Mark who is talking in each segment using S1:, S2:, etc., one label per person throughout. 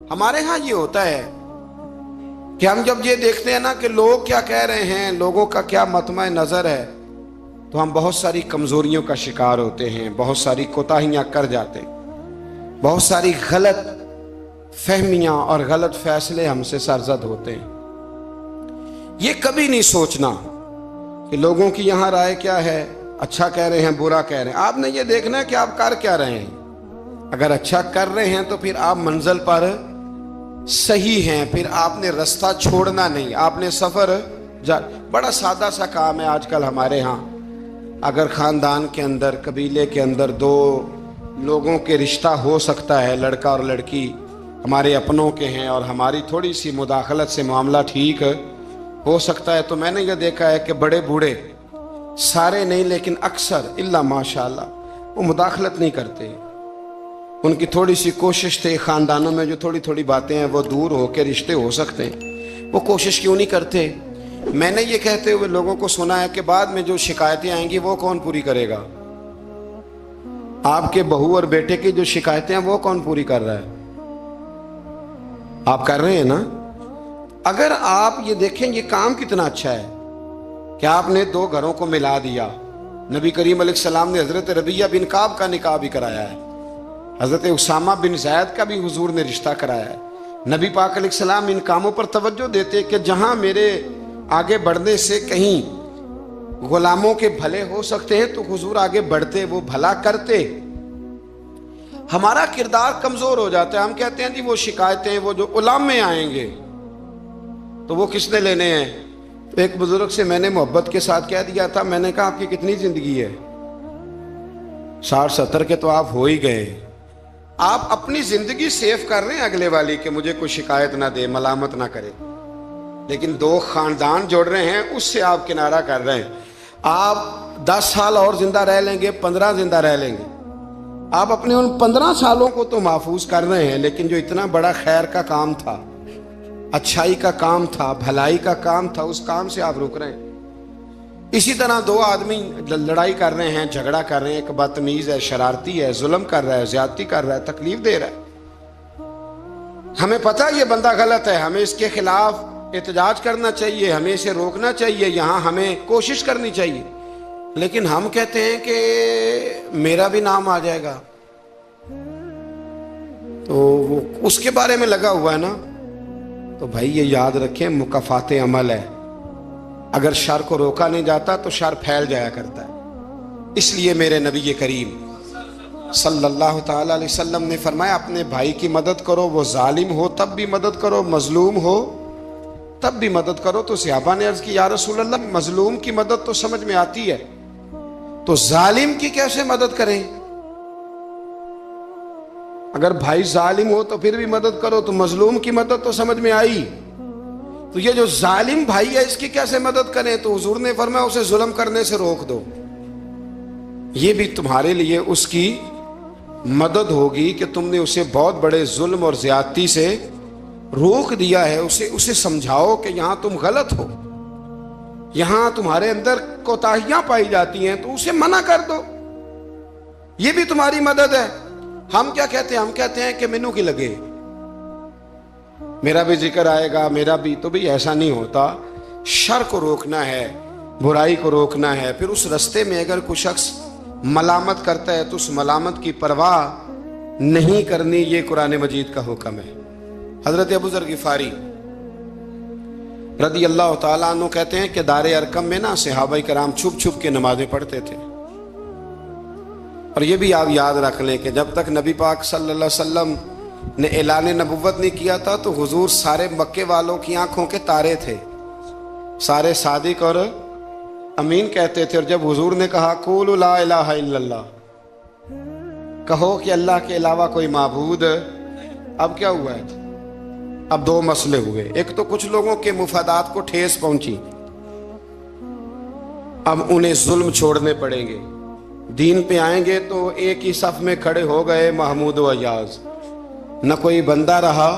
S1: ہمارے ہاں یہ ہوتا ہے کہ ہم جب یہ دیکھتے ہیں نا کہ لوگ کیا کہہ رہے ہیں، لوگوں کا کیا مطمع نظر ہے، تو ہم بہت ساری کمزوریوں کا شکار ہوتے ہیں، بہت ساری کوتاہیاں کر جاتے ہیں، بہت ساری غلط فہمیاں اور غلط فیصلے ہم سے سرزد ہوتے ہیں۔ یہ کبھی نہیں سوچنا کہ لوگوں کی یہاں رائے کیا ہے، اچھا کہہ رہے ہیں برا کہہ رہے ہیں۔ آپ نے یہ دیکھنا ہے کہ آپ کر کیا رہے ہیں۔ اگر اچھا کر رہے ہیں تو پھر آپ منزل پر صحیح ہیں، پھر آپ نے رستہ چھوڑنا نہیں، آپ نے سفر بڑا سادہ سا کام ہے آج کل ہمارے ہاں۔ اگر خاندان کے اندر، قبیلے کے اندر دو لوگوں کے رشتہ ہو سکتا ہے، لڑکا اور لڑکی ہمارے اپنوں کے ہیں اور ہماری تھوڑی سی مداخلت سے معاملہ ٹھیک ہو سکتا ہے، تو میں نے یہ دیکھا ہے کہ بڑے بوڑھے، سارے نہیں لیکن اکثر الا ماشاءاللہ، وہ مداخلت نہیں کرتے۔ ان کی تھوڑی سی کوشش تھے خاندانوں میں جو تھوڑی تھوڑی باتیں ہیں وہ دور ہو کے رشتے ہو سکتے ہیں، وہ کوشش کیوں نہیں کرتے؟ میں نے یہ کہتے ہوئے لوگوں کو سنا ہے کہ بعد میں جو شکایتیں آئیں گی وہ کون پوری کرے گا؟ آپ کے بہو اور بیٹے کی جو شکایتیں ہیں وہ کون پوری کر رہا ہے؟ آپ کر رہے ہیں نا؟ اگر آپ یہ دیکھیں یہ کام کتنا اچھا ہے کہ آپ نے دو گھروں کو ملا دیا۔ نبی کریم علیہ السلام نے حضرت ربیہ بن کعب کا نکاح بھی کرایا ہے، حضرت اسامہ بن زید کا بھی حضور نے رشتہ کرایا ہے۔ نبی پاک علیہ السلام ان کاموں پر توجہ دیتے کہ جہاں میرے آگے بڑھنے سے کہیں غلاموں کے بھلے ہو سکتے ہیں تو حضور آگے بڑھتے، وہ بھلا کرتے۔ ہمارا کردار کمزور ہو جاتا ہے، ہم کہتے ہیں جی وہ شکایتیں، وہ جو علماء آئیں گے تو وہ کس نے لینے ہیں؟ تو ایک بزرگ سے میں نے محبت کے ساتھ کہہ دیا تھا، میں نے کہا آپ کی کتنی زندگی ہے؟ 60-70 کے تو آپ ہو ہی گئے۔ آپ اپنی زندگی سیف کر رہے ہیں اگلے والی کہ مجھے کوئی شکایت نہ دے، ملامت نہ کرے، لیکن دو خاندان جوڑ رہے ہیں، اس سے آپ کنارہ کر رہے ہیں۔ آپ 10 سال اور زندہ رہ لیں گے، 15 زندہ رہ لیں گے، آپ اپنے ان 15 سالوں کو تو محفوظ کر رہے ہیں، لیکن جو اتنا بڑا خیر کا کام تھا، اچھائی کا کام تھا، بھلائی کا کام تھا، اس کام سے آپ رک رہے ہیں۔ اسی طرح دو آدمی لڑائی کر رہے ہیں، جھگڑا کر رہے ہیں، ایک بدتمیز ہے، شرارتی ہے، ظلم کر رہا ہے، زیادتی کر رہا ہے، تکلیف دے رہا ہے، ہمیں پتہ یہ بندہ غلط ہے، ہمیں اس کے خلاف احتجاج کرنا چاہیے، ہمیں اسے روکنا چاہیے، یہاں ہمیں کوشش کرنی چاہیے، لیکن ہم کہتے ہیں کہ میرا بھی نام آ جائے گا، تو وہ اس کے بارے میں لگا ہوا ہے نا۔ تو بھائی یہ یاد رکھیں، مکافات عمل ہے، اگر شر کو روکا نہیں جاتا تو شر پھیل جایا کرتا ہے۔ اس لیے میرے نبی کریم صلی اللہ تعالی علیہ وسلم نے فرمایا اپنے بھائی کی مدد کرو، وہ ظالم ہو تب بھی مدد کرو، مظلوم ہو تب بھی مدد کرو۔ تو صحابہ نے عرض کی یا رسول اللہ مظلوم کی مدد تو سمجھ میں آتی ہے، تو ظالم کی کیسے مدد کریں؟ اگر بھائی ظالم ہو تو پھر بھی مدد کرو، تو مظلوم کی مدد تو سمجھ میں آئی، تو یہ جو ظالم بھائی ہے اس کی کیسے مدد کریں؟ تو حضور نے فرمایا اسے ظلم کرنے سے روک دو، یہ بھی تمہارے لیے اس کی مدد ہوگی کہ تم نے اسے بہت بڑے ظلم اور زیادتی سے روک دیا ہے، اسے سمجھاؤ کہ یہاں تم غلط ہو، یہاں تمہارے اندر کوتاہیاں پائی جاتی ہیں، تو اسے منع کر دو، یہ بھی تمہاری مدد ہے۔ ہم کیا کہتے ہیں؟ ہم کہتے ہیں کہ مینوں کی لگے، میرا بھی ذکر آئے گا، میرا بھی، تو بھی ایسا نہیں ہوتا۔ شر کو روکنا ہے، برائی کو روکنا ہے، پھر اس رستے میں اگر کوئی شخص ملامت کرتا ہے تو اس ملامت کی پرواہ نہیں کرنی، یہ قرآن مجید کا حکم ہے۔ حضرت ابو ذر غفاری رضی اللہ تعالیٰ عنہ کہتے ہیں کہ دار ارقم میں نا صحابہ کرام چھپ چھپ کے نمازیں پڑھتے تھے، اور یہ بھی آپ یاد رکھ لیں کہ جب تک نبی پاک صلی اللہ علیہ وسلم نے اعلان نبوت نہیں کیا تھا تو حضور سارے مکے والوں کی آنکھوں کے تارے تھے، سارے صادق اور امین کہتے تھے، اور جب حضور نے کہا قولوا لا الہ الا اللہ، کہو کہ اللہ کے علاوہ کوئی معبود، اب کیا ہوا ہے؟ اب دو مسئلے ہوئے، ایک تو کچھ لوگوں کے مفادات کو ٹھیس پہنچی، اب انہیں ظلم چھوڑنے پڑیں گے، دین پہ آئیں گے تو ایک ہی صف میں کھڑے ہو گئے محمود و ایاز، نہ کوئی بندہ رہا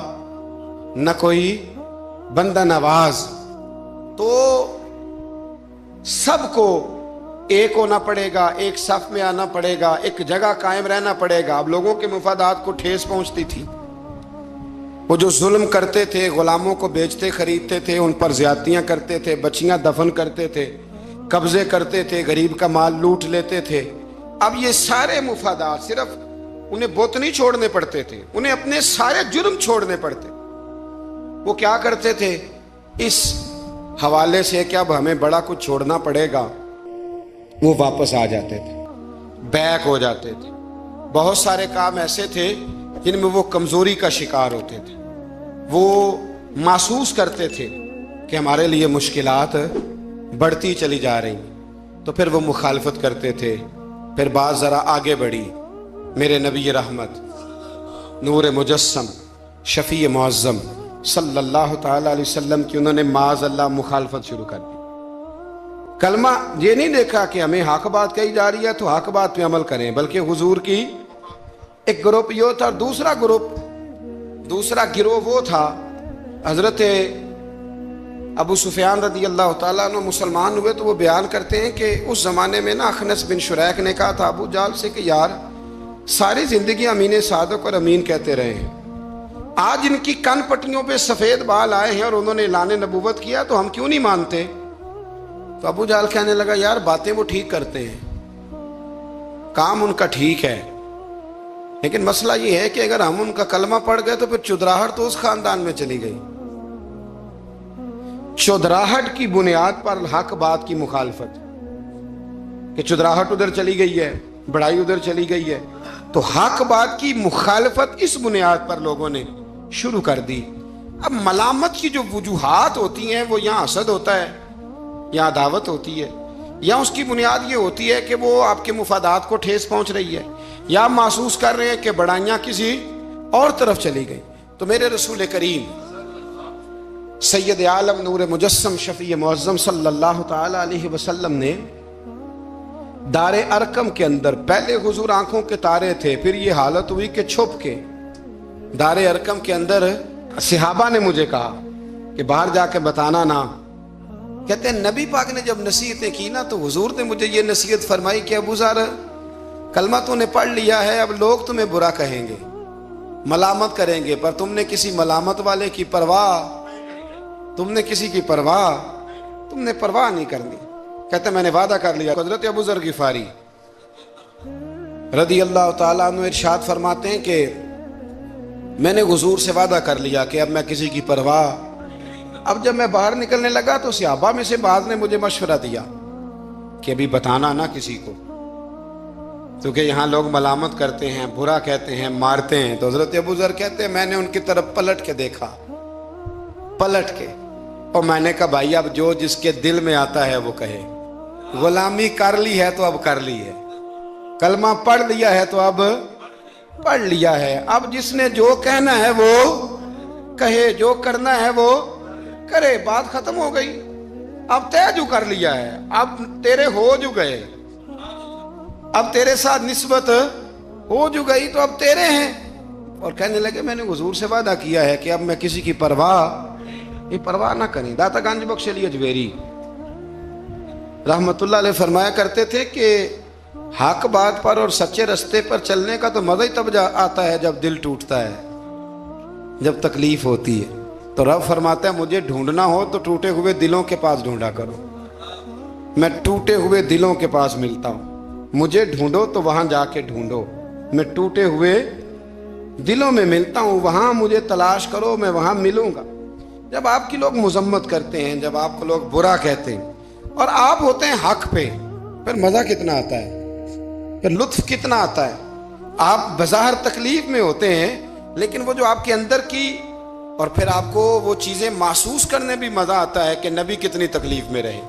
S1: نہ کوئی بندہ نواز، تو سب کو ایک ہونا پڑے گا، ایک صف میں آنا پڑے گا، ایک جگہ قائم رہنا پڑے گا۔ اب لوگوں کے مفادات کو ٹھیس پہنچتی تھی، وہ جو ظلم کرتے تھے، غلاموں کو بیچتے خریدتے تھے، ان پر زیادتیاں کرتے تھے، بچیاں دفن کرتے تھے، قبضے کرتے تھے، غریب کا مال لوٹ لیتے تھے، اب یہ سارے مفادات صرف انہیں بت نہیں چھوڑنے پڑتے تھے، انہیں اپنے سارے جرم چھوڑنے پڑتے۔ وہ کیا کرتے تھے؟ اس حوالے سے کہ اب ہمیں بڑا کچھ چھوڑنا پڑے گا، وہ واپس آ جاتے تھے، بیک ہو جاتے تھے۔ بہت سارے کام ایسے تھے جن میں وہ کمزوری کا شکار ہوتے تھے، وہ محسوس کرتے تھے کہ ہمارے لیے مشکلات بڑھتی چلی جا رہی ہیں، تو پھر وہ مخالفت کرتے تھے۔ پھر بات ذرا آگے بڑھی، میرے نبی رحمت، نور مجسم، شفیع معظم صلی اللہ تعالی علیہ وسلم کی انہوں نے معاذ اللہ مخالفت شروع کر دی۔ کلمہ یہ نہیں دیکھا کہ ہمیں حق بات کہی جا رہی ہے تو حق بات پہ عمل کریں، بلکہ حضور کی ایک گروپ یہ تھا، دوسرا گروہ وہ تھا۔ حضرت ابو سفیان رضی اللہ تعالیٰ عنہ مسلمان ہوئے تو وہ بیان کرتے ہیں کہ اس زمانے میں نا اخنس بن شریک نے کہا تھا ابو جہل سے کہ یار ساری زندگی امین صادق اور امین کہتے رہے ہیں، آج ان کی کن پٹیوں پہ سفید بال آئے ہیں اور انہوں نے اعلان نبوت کیا تو ہم کیوں نہیں مانتے؟ تو ابو جہل کہنے لگا یار باتیں وہ ٹھیک کرتے ہیں، کام ان کا ٹھیک ہے، لیکن مسئلہ یہ ہے کہ اگر ہم ان کا کلمہ پڑھ گئے تو پھر چودراہٹ تو اس خاندان میں چلی گئی۔ چودراہٹ کی بنیاد پر حق بات کی مخالفت، کہ چودراہٹ ادھر چلی گئی ہے، بڑائی ادھر چلی گئی ہے، تو حق بات کی مخالفت اس بنیاد پر لوگوں نے شروع کر دی۔ اب ملامت کی جو وجوہات ہوتی ہیں وہ یہاں حسد ہوتا ہے، یا عداوت ہوتی ہے، یا اس کی بنیاد یہ ہوتی ہے کہ وہ آپ کے مفادات کو ٹھیس پہنچ رہی ہے، یا محسوس کر رہے ہیں کہ بڑائیاں کسی اور طرف چلی گئی۔ تو میرے رسول کریم سید عالم نور مجسم شفیع معظم صلی اللہ تعالی علیہ وسلم نے دار ارقم کے اندر، پہلے حضور آنکھوں کے تارے تھے، پھر یہ حالت ہوئی کہ چھپ کے دار ارقم کے اندر صحابہ نے مجھے کہا کہ باہر جا کے بتانا نہ، کہتے ہیں نبی پاک نے جب نصیحتیں کی نا تو حضور نے مجھے یہ نصیحت فرمائی کہ ابو ذر کلمہ تو نے پڑھ لیا ہے، اب لوگ تمہیں برا کہیں گے، ملامت کریں گے، پر تم نے کسی ملامت والے کی پرواہ، تم نے کسی کی پرواہ، تم نے پرواہ نہیں کرنی۔ کہتے میں نے وعدہ کر لیا۔ حضرت ابو ذر غفاری رضی اللہ تعالیٰ عنہ ارشاد فرماتے ہیں کہ میں نے حضور سے وعدہ کر لیا کہ اب میں کسی کی پرواہ۔ اب جب میں باہر نکلنے لگا تو صحابہ میں سے بعض نے مجھے مشورہ دیا کہ ابھی بتانا نہ کسی کو، کیونکہ یہاں لوگ ملامت کرتے ہیں، برا کہتے ہیں، مارتے ہیں۔ تو حضرت ابو ذر کہتے ہیں میں نے ان کی طرف پلٹ کے دیکھا، پلٹ کے، اور میں نے کہا بھائی اب جو جس کے دل میں آتا ہے وہ کہے، غلامی کر لی ہے تو اب کر لی ہے، کلمہ پڑھ لیا ہے تو اب پڑھ لیا ہے، اب جس نے جو کہنا ہے وہ کہے، جو کرنا ہے وہ کرے، بات ختم ہو گئی، اب طے جو کر لیا ہے، اب تیرے ہو جو گئے، اب تیرے ساتھ نسبت ہو جو گئی تو اب تیرے ہیں۔ اور کہنے لگے میں نے حضور سے وعدہ کیا ہے کہ اب میں کسی کی پرواہ نہ کریں۔ داتا گنج بخش علی اجویری رحمت اللہ علیہ فرمایا کرتے تھے کہ حق بات پر اور سچے رستے پر چلنے کا تو مزہ ہی تب آتا ہے جب دل ٹوٹتا ہے، جب تکلیف ہوتی ہے۔ تو رب فرماتا ہے مجھے ڈھونڈنا ہو تو ٹوٹے ہوئے دلوں کے پاس ڈھونڈا کرو، میں ٹوٹے ہوئے دلوں کے پاس ملتا ہوں، مجھے ڈھونڈو تو وہاں جا کے ڈھونڈو، میں ٹوٹے ہوئے دلوں میں ملتا ہوں، وہاں مجھے تلاش کرو، میں وہاں ملوں گا۔ جب آپ کی لوگ مذمت کرتے ہیں، جب آپ کو لوگ برا کہتے ہیں اور آپ ہوتے ہیں حق پہ، پھر مزہ کتنا آتا ہے، پھر لطف کتنا آتا ہے۔ آپ بظاہر تکلیف میں ہوتے ہیں لیکن وہ جو آپ کے اندر کی، اور پھر آپ کو وہ چیزیں محسوس کرنے بھی مزہ آتا ہے کہ نبی کتنی تکلیف میں رہے،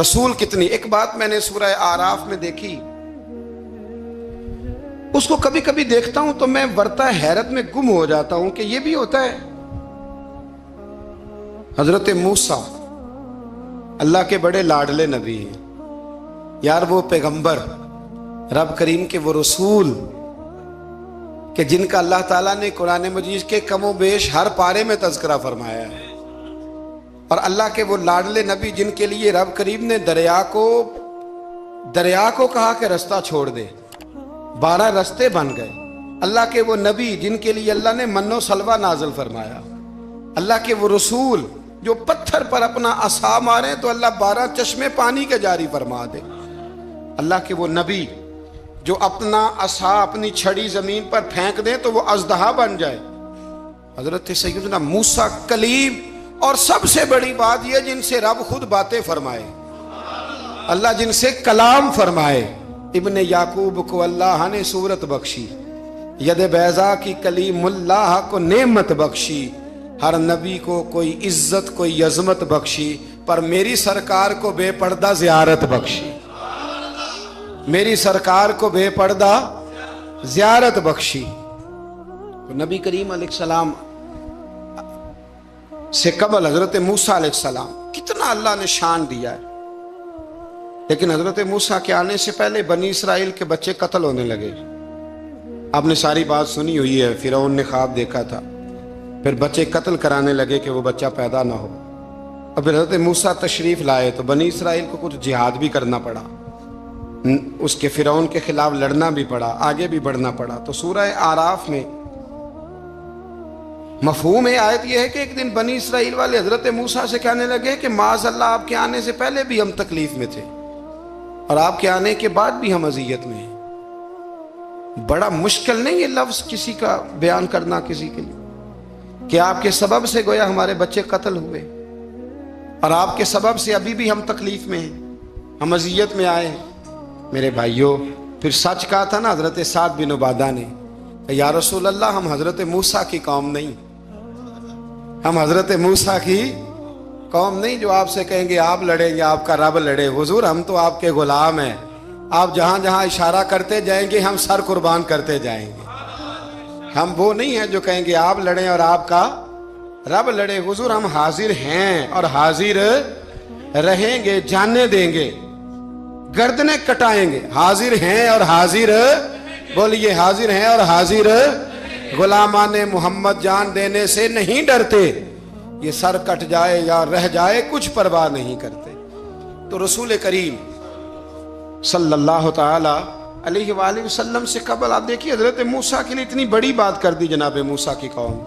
S1: رسول کتنی۔ ایک بات میں نے سورہ آراف میں دیکھی، اس کو کبھی کبھی دیکھتا ہوں تو میں ورطہ حیرت میں گم ہو جاتا ہوں کہ یہ بھی ہوتا ہے۔ حضرت موسیٰ اللہ کے بڑے لاڈلے نبی ہیں، یار وہ پیغمبر، رب کریم کے وہ رسول کہ جن کا اللہ تعالیٰ نے قرآن مجید کے کم و بیش ہر پارے میں تذکرہ فرمایا ہے، اور اللہ کے وہ لاڈلے نبی جن کے لیے رب کریم نے دریا کو کہا کہ رستہ چھوڑ دے، 12 رستے بن گئے، اللہ کے وہ نبی جن کے لیے اللہ نے من و سلوہ نازل فرمایا، اللہ کے وہ رسول جو پتھر پر اپنا عصا مارے تو اللہ 12 چشمے پانی کے جاری فرما دے، اللہ کے وہ نبی جو اپنا عصا اپنی چھڑی زمین پر پھینک دیں تو وہ اژدہا بن جائے، حضرت سیدنا موسیٰ کلیم، اور سب سے بڑی بات یہ جن سے رب خود باتیں فرمائے، اللہ جن سے کلام فرمائے۔ ابن یعقوب کو اللہ نے صورت بخشی، ید بیضا کی کلیم اللہ کو نعمت بخشی، ہر نبی کو کوئی عزت کوئی عظمت بخشی، پر میری سرکار کو بے پردہ زیارت بخشی، میری سرکار کو بے پردہ زیارت بخشی۔ تو نبی کریم علیہ السلام سے قبل حضرت موسیٰ علیہ السلام کتنا اللہ نے شان دیا ہے، لیکن حضرت موسیٰ کے آنے سے پہلے بنی اسرائیل کے بچے قتل ہونے لگے۔ آپ نے ساری بات سنی ہوئی ہے، فرعون نے خواب دیکھا تھا، پھر بچے قتل کرانے لگے کہ وہ بچہ پیدا نہ ہو، اور پھر حضرت موسیٰ تشریف لائے تو بنی اسرائیل کو کچھ جہاد بھی کرنا پڑا، اس کے فرعون کے خلاف لڑنا بھی پڑا، آگے بھی بڑھنا پڑا۔ تو سورہ آراف میں مفہوم آیت یہ ہے کہ ایک دن بنی اسرائیل والے حضرت موسیٰ سے کہنے لگے کہ معاذ اللہ آپ کے آنے سے پہلے بھی ہم تکلیف میں تھے اور آپ کے آنے کے بعد بھی ہم اذیت میں ہیں۔ بڑا مشکل نہیں یہ لفظ کسی کا بیان کرنا کسی کے لیے کہ آپ کے سبب سے گویا ہمارے بچے قتل ہوئے اور آپ کے سبب سے ابھی بھی ہم تکلیف میں ہیں، ہم اذیت میں آئے ہیں۔ میرے بھائیوں، پھر سچ کہا تھا نا حضرت سعد بن عبادہ نے کہ یا رسول اللہ ہم حضرت موسیٰ کی قوم نہیں، ہم حضرت موسیٰ کی قوم نہیں جو آپ سے کہیں گے آپ لڑیں یا آپ کا رب لڑے۔ حضور ہم تو آپ کے غلام ہیں، آپ جہاں جہاں اشارہ کرتے جائیں گے ہم سر قربان کرتے جائیں گے۔ ہم وہ نہیں ہیں جو کہیں گے آپ لڑیں اور آپ کا رب لڑے۔ حضور ہم حاضر ہیں اور حاضر رہیں گے، جاننے دیں گے، گردنیں کٹائیں گے، حاضر ہیں اور حاضر، بولیے حاضر ہیں اور حاضر، غلامان محمد جان دینے سے نہیں ڈرتے، یہ سر کٹ جائے یا رہ جائے کچھ پرواہ نہیں کرتے۔ تو رسول کریم صلی اللہ تعالی علیہ وآلہ وسلم سے قبل آپ دیکھیے حضرت موسیٰ کے لیے اتنی بڑی بات کر دی جناب موسیٰ کی قوم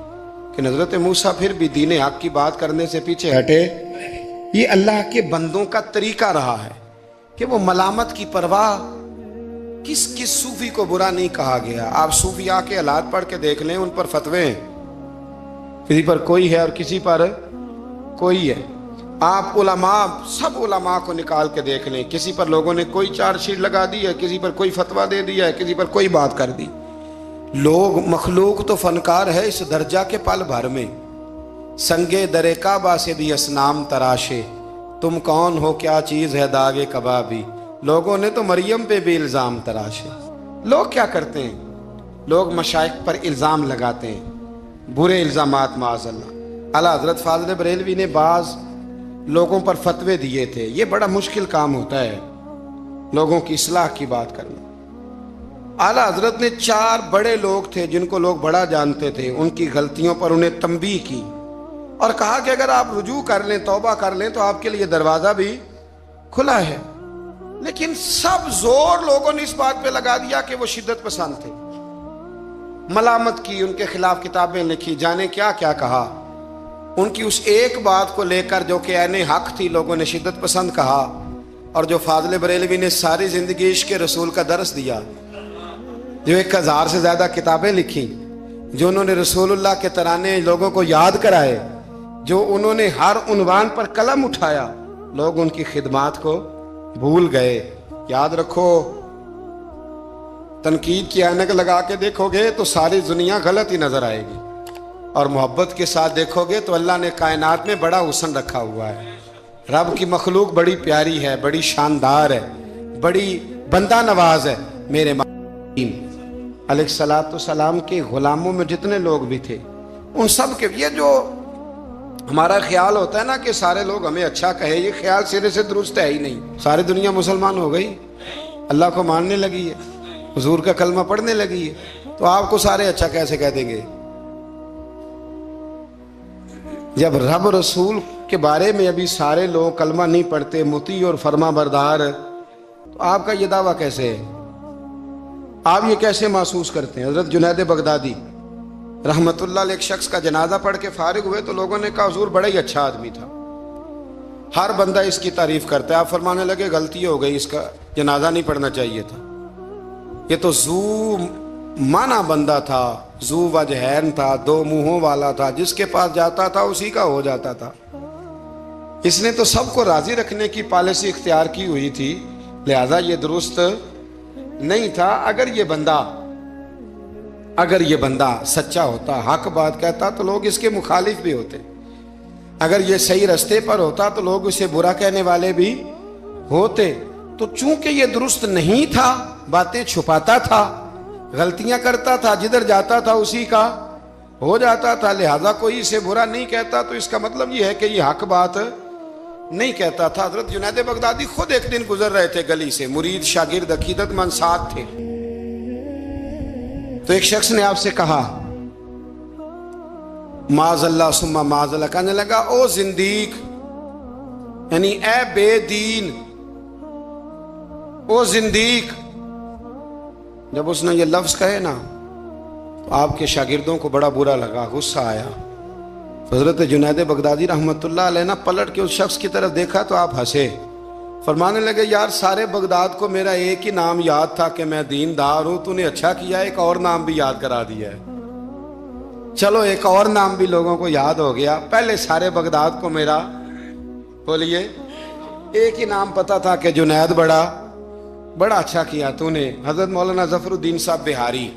S1: کہ حضرت موسیٰ پھر بھی دین حق کی بات کرنے سے پیچھے ہٹے۔ یہ اللہ کے بندوں کا طریقہ رہا ہے کہ وہ ملامت کی پرواہ، کس کس صوفی کو برا نہیں کہا گیا۔ آپ صوفیاء کے حالات پڑھ کے دیکھ لیں، ان پر فتوے ہیں، کسی پر کوئی ہے اور کسی پر کوئی ہے۔ آپ علماء، سب علماء کو نکال کے دیکھ لیں، کسی پر لوگوں نے کوئی چارج شیٹ لگا دی ہے، کسی پر کوئی فتویٰ دے دیا ہے، کسی پر کوئی بات کر دی۔ لوگ مخلوق تو فنکار ہے اس درجہ کے پل بھر میں، سنگے در کعبہ سے بھی اصنام تراشے، تم کون ہو کیا چیز ہے داغ کبابی، لوگوں نے تو مریم پہ بھی الزام تراشے۔ لوگ کیا کرتے ہیں؟ لوگ مشائخ پر الزام لگاتے ہیں، برے الزامات معاذ اللہ۔ اعلیٰ حضرت فاضل بریلوی نے بعض لوگوں پر فتوے دیے تھے، یہ بڑا مشکل کام ہوتا ہے لوگوں کی اصلاح کی بات کرنا۔ اعلیٰ حضرت نے 4 بڑے لوگ تھے جن کو لوگ بڑا جانتے تھے، ان کی غلطیوں پر انہیں تنبیہ کی اور کہا کہ اگر آپ رجوع کر لیں، توبہ کر لیں تو آپ کے لیے دروازہ بھی کھلا ہے۔ لیکن سب زور لوگوں نے اس بات پہ لگا دیا کہ وہ شدت پسند تھے، ملامت کی، ان کے خلاف کتابیں لکھی، جانے کیا کیا کہا۔ ان کی اس ایک بات کو لے کر جو کہ عین حق تھی لوگوں نے شدت پسند کہا، اور جو فاضل بریلوی نے ساری زندگی عشق رسول کا درس دیا، جو 1000 سے زیادہ کتابیں لکھی، جو انہوں نے رسول اللہ کے ترانے لوگوں کو یاد کرائے، جو انہوں نے ہر عنوان پر قلم اٹھایا، لوگ ان کی خدمات کو بھول گئے۔ یاد رکھو، تنقید کی عینک لگا کے دیکھو گے تو ساری دنیا غلط ہی نظر آئے گی، اور محبت کے ساتھ دیکھو گے تو اللہ نے کائنات میں بڑا حسن رکھا ہوا ہے۔ رب کی مخلوق بڑی پیاری ہے، بڑی شاندار ہے، بڑی بندہ نواز ہے۔ میرے علیہ السلام کے غلاموں میں جتنے لوگ بھی تھے، ان سب کے، یہ جو ہمارا خیال ہوتا ہے نا کہ سارے لوگ ہمیں اچھا کہے، یہ خیال سرے سے درست ہے ہی نہیں۔ ساری دنیا مسلمان ہو گئی، اللہ کو ماننے لگی ہے، حضور کا کلمہ پڑھنے لگی ہے، تو آپ کو سارے اچھا کیسے کہہ دیں گے؟ جب رب رسول کے بارے میں ابھی سارے لوگ کلمہ نہیں پڑھتے، مطیع اور فرما بردار، تو آپ کا یہ دعویٰ کیسے ہے؟ آپ یہ کیسے محسوس کرتے ہیں؟ حضرت جنید بغدادی رحمت اللہ علیہ ایک شخص کا جنازہ پڑھ کے فارغ ہوئے تو لوگوں نے کہا حضور بڑا ہی اچھا آدمی تھا، ہر بندہ اس کی تعریف کرتا ہے۔ آپ فرمانے لگے غلطی ہو گئی، اس کا جنازہ نہیں پڑھنا چاہیے تھا، یہ تو ذو معنی بندہ تھا، ذو وجہین تھا، دو منہوں والا تھا، جس کے پاس جاتا تھا اسی کا ہو جاتا تھا۔ اس نے تو سب کو راضی رکھنے کی پالیسی اختیار کی ہوئی تھی، لہذا یہ درست نہیں تھا۔ اگر یہ بندہ سچا ہوتا، حق بات کہتا تو لوگ اس کے مخالف بھی ہوتے، اگر یہ صحیح رستے پر ہوتا تو لوگ اسے برا کہنے والے بھی ہوتے۔ تو چونکہ یہ درست نہیں تھا، باتیں چھپاتا تھا، غلطیاں کرتا تھا، جدھر جاتا تھا اسی کا ہو جاتا تھا، لہذا کوئی اسے برا نہیں کہتا، تو اس کا مطلب یہ ہے کہ یہ حق بات نہیں کہتا تھا۔ حضرت جنید بغدادی خود ایک دن گزر رہے تھے گلی سے، مرید شاگرد عقیدت مند ساتھ تھے، تو ایک شخص نے آپ سے کہا معاذ اللہ ثم معاذ اللہ، کہنے لگا او زندیق، یعنی اے بے دین، او زندیق۔ جب اس نے یہ لفظ کہے نا تو آپ کے شاگردوں کو بڑا برا لگا، غصہ آیا۔ حضرت جنید بغدادی رحمت اللہ علیہ نے پلٹ کے اس شخص کی طرف دیکھا تو آپ ہنسے، فرمانے لگے یار سارے بغداد کو میرا ایک ہی نام یاد تھا کہ میں دیندار ہوں، تو نے اچھا کیا ایک اور نام بھی یاد کرا دیا ہے۔ چلو ایک اور نام بھی لوگوں کو یاد ہو گیا، پہلے سارے بغداد کو میرا بولیے ایک ہی نام پتا تھا کہ جنید، بڑا اچھا کیا تو نے۔ حضرت مولانا ظفر الدین صاحب بہاری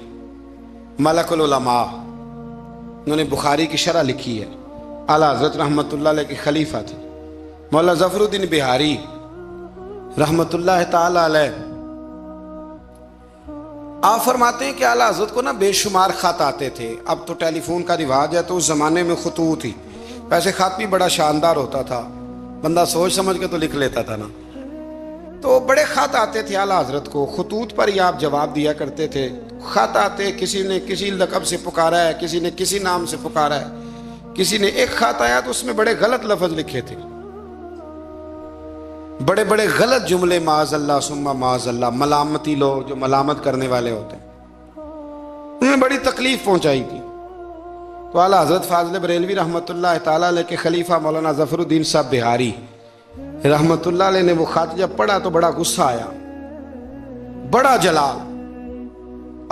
S1: ملک العلماء، انہوں نے بخاری کی شرح لکھی ہے، اعلیٰ حضرت رحمت اللہ علیہ کے خلیفہ تھے مولانا ظفر الدین بہاری رحمت اللہ تعالی علیہ۔ آپ فرماتے ہیں کہ اعلیٰ حضرت کو نا بے شمار خط آتے تھے، اب تو ٹیلی فون کا رواج ہے تو اس زمانے میں خطوط ہی، ویسے خط بھی بڑا شاندار ہوتا تھا، بندہ سوچ سمجھ کے تو لکھ لیتا تھا نا، تو بڑے خط آتے تھے اعلیٰ حضرت کو، خطوط پر ہی آپ جواب دیا کرتے تھے۔ خط آتے، کسی نے کسی لقب سے پکارا ہے، کسی نے کسی نام سے پکارا ہے، کسی نے ایک خط آیا تو اس میں بڑے غلط لفظ لکھے تھے، بڑے بڑے غلط جملے، معاذ اللہ ثم معاذ اللہ، ملامتی لوگ جو ملامت کرنے والے ہوتے ہیں، انہوں نے بڑی تکلیف پہنچائی تھی۔ تو اعلیٰ حضرت فاضل بریلوی رحمت اللہ تعالیٰ علیہ کے خلیفہ مولانا ظفر الدین صاحب بہاری رحمت اللہ علیہ نے وہ خط جب پڑھا تو بڑا غصہ آیا، بڑا جلال۔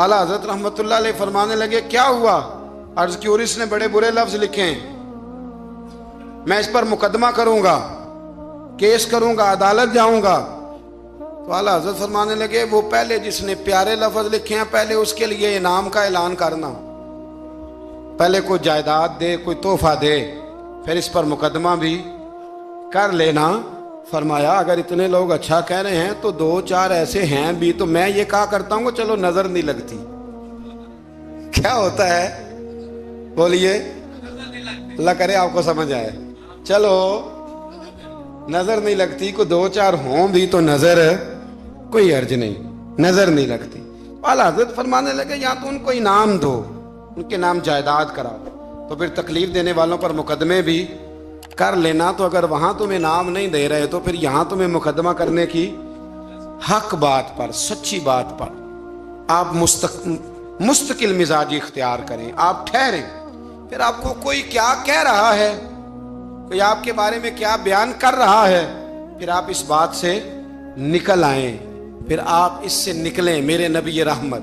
S1: اعلیٰ حضرت رحمت اللہ علیہ فرمانے لگے کیا ہوا؟ عرض کی اور اس نے بڑے برے لفظ لکھے ہیں، میں اس پر مقدمہ کروں گا، کیس کروں گا، عدالت جاؤں گا۔ تو اعلیٰ حضرت فرمانے لگے وہ پہلے جس نے پیارے لفظ لکھے ہیں پہلے اس کے لیے انعام کا اعلان کرنا، پہلے کوئی جائیداد دے، کوئی تحفہ دے، پھر اس پر مقدمہ بھی کر لینا۔ فرمایا اگر اتنے لوگ اچھا کہہ رہے ہیں تو دو چار ایسے ہیں بھی، تو میں یہ کہا کرتا ہوں چلو نظر نہیں لگتی۔ کیا ہوتا ہے بولیے، اللہ کرے آپ کو سمجھ آئے، چلو نظر نہیں لگتی، کو دو چار ہوں بھی تو نظر کوئی عرض نہیں، نظر نہیں لگتی۔ اعلیٰ حضرت فرمانے لگے یا تو ان کو انعام دو، ان کے نام جائیداد کراؤ، تو پھر تکلیف دینے والوں پر مقدمے بھی کر لینا، تو اگر وہاں تمہیں انعام نہیں دے رہے تو پھر یہاں تمہیں مقدمہ کرنے کی حق بات پر، سچی بات پر آپ مستقل مزاجی اختیار کریں، آپ ٹھہریں، پھر آپ کو کوئی کیا کہہ رہا ہے، کوئی آپ کے بارے میں کیا بیان کر رہا ہے، پھر آپ اس بات سے نکل آئیں، پھر آپ اس سے نکلیں۔ میرے نبی رحمت